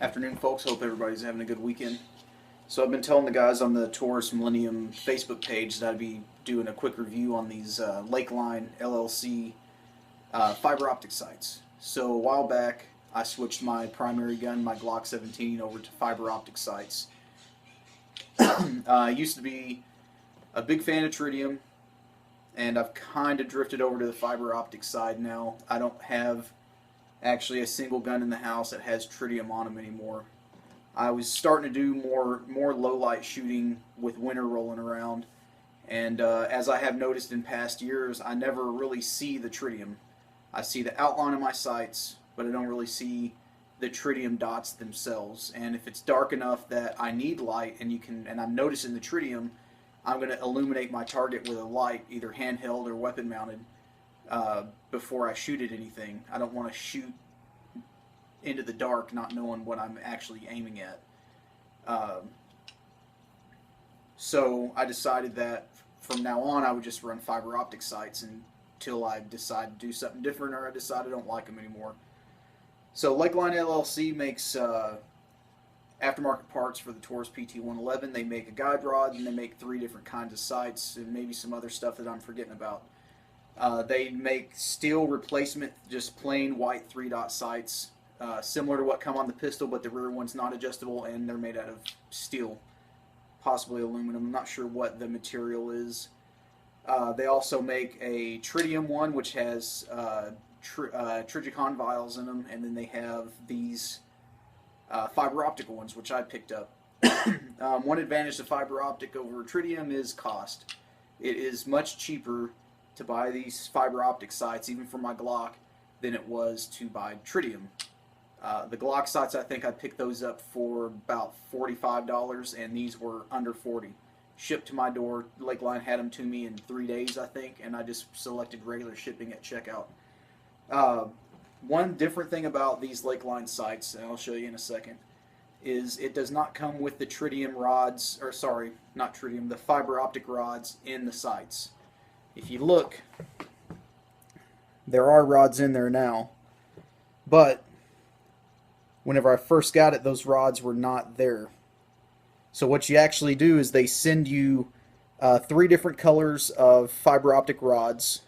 Afternoon, folks. Hope everybody's having a good weekend. So I've been telling the guys on the TAURUS Millennium Facebook page that I'd be doing a quick review on these Lakeline LLC fiber optic sights. So a while back, I switched my primary gun, my Glock 17, over to fiber optic sights. I used to be a big fan of tritium, and I've kind of drifted over to the fiber optic side now. I don't have actually a single gun in the house that has tritium on them anymore. I was starting to do more low light shooting with winter rolling around, and as I have noticed in past years, I never really see the tritium. I see the outline of my sights, but I don't really see the tritium dots themselves. And if it's dark enough that I need light, and I'm noticing the tritium, I'm going to illuminate my target with a light, either handheld or weapon mounted, before I shoot at anything. I don't want to shoot into the dark not knowing what I'm actually aiming at. So I decided that from now on I would just run fiber optic sights until I decide to do something different or I decide I don't like them anymore. So Lakeline LLC makes aftermarket parts for the TAURUS PT111. They make a guide rod, and they make 3 different kinds of sights and maybe some other stuff that I'm forgetting about. They make steel replacement, just plain white 3-dot sights, similar to what come on the pistol, but the rear one's not adjustable, and they're made out of steel, possibly aluminum. I'm not sure what the material is. They also make a tritium one, which has Trigicon vials in them, and then they have these fiber optic ones, which I picked up. One advantage of fiber optic over tritium is cost. It is much cheaper to buy these fiber optic sights, even for my Glock, than it was to buy tritium. The Glock sights, I think I picked those up for about $45, and these were under $40. Shipped to my door. Lakeline had them to me in 3 days, I think, and I just selected regular shipping at checkout. One different thing about these Lakeline sights, and I'll show you in a second, is it does not come with the tritium rods, or sorry, not tritium, the fiber optic rods in the sights. If you look, there are rods in there now, but whenever I first got it, those rods were not there. So what you actually do is they send you 3 different colors of fiber optic rods.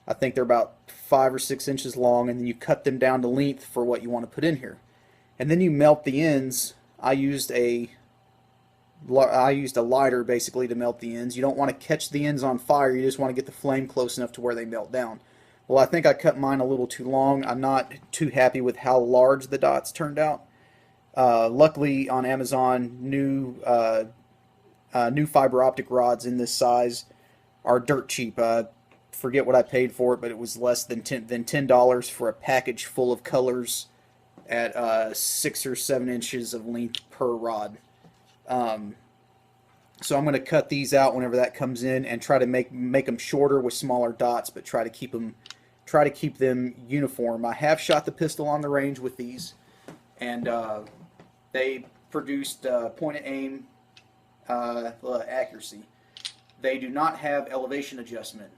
I think they're about 5 or 6 inches long, and then you cut them down to length for what you want to put in here. And then you melt the ends. I used a lighter basically to melt the ends. You don't want to catch the ends on fire, you just want to get the flame close enough to where they melt down. Well, I think I cut mine a little too long. I'm not too happy with how large the dots turned out. Luckily on Amazon, new fiber optic rods in this size are dirt cheap. Forget what I paid for it, but it was less than $10 for a package full of colors at 6 or 7 inches of length per rod. So I'm going to cut these out whenever that comes in and try to make them shorter with smaller dots, but try to keep them uniform. I have shot the pistol on the range with these, and they produced point of aim accuracy. They do not have elevation adjustment.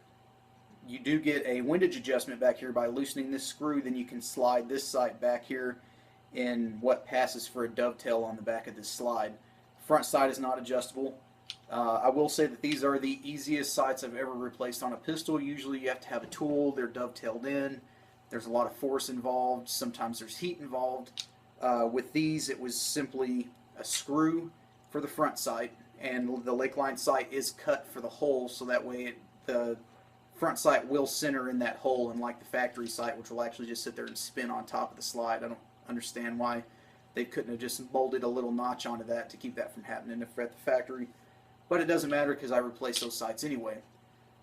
You do get a windage adjustment back here by loosening this screw. Then you can slide this sight back here in what passes for a dovetail on the back of this slide. Front sight is not adjustable. I will say that these are the easiest sights I've ever replaced on a pistol. Usually you have to have a tool, they're dovetailed in, there's a lot of force involved, sometimes there's heat involved. With these, it was simply a screw for the front sight, and the Lakeline sight is cut for the hole, so that way the front sight will center in that hole, unlike the factory sight, which will actually just sit there and spin on top of the slide. I don't understand why they couldn't have just molded a little notch onto that to keep that from happening at the factory. But it doesn't matter because I replaced those sights anyway.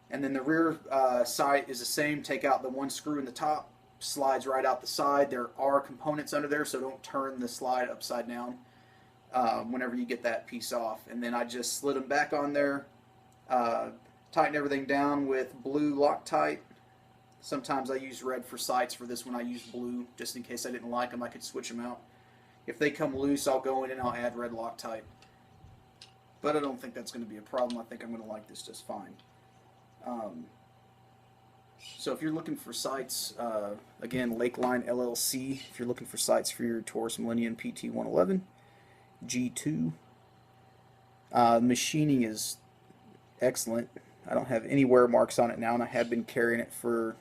And then the rear sight is the same. Take out the one screw in the top, slides right out the side. There are components under there, so don't turn the slide upside down whenever you get that piece off. And then I just slid them back on there, tighten everything down with blue Loctite. Sometimes I use red for sights. For this one I use blue, just in case I didn't like them, I could switch them out. If they come loose, I'll go in and I'll add red Loctite. But I don't think that's going to be a problem. I think I'm going to like this just fine. So if you're looking for sights, again, Lakeline LLC, if you're looking for sights for your Taurus Millennium PT111, G2, machining is excellent. I don't have any wear marks on it now, and I have been carrying it for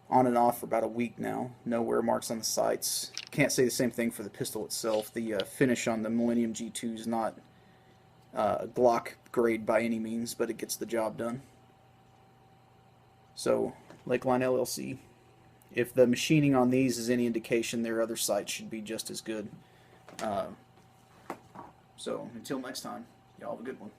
on and off for about a week now. No wear marks on the sights. Can't say the same thing for the pistol itself. The finish on the Millennium G2 is not Glock grade by any means, but it gets the job done. So, Lakeline LLC. If the machining on these is any indication, their other sights should be just as good. So, until next time, y'all have a good one.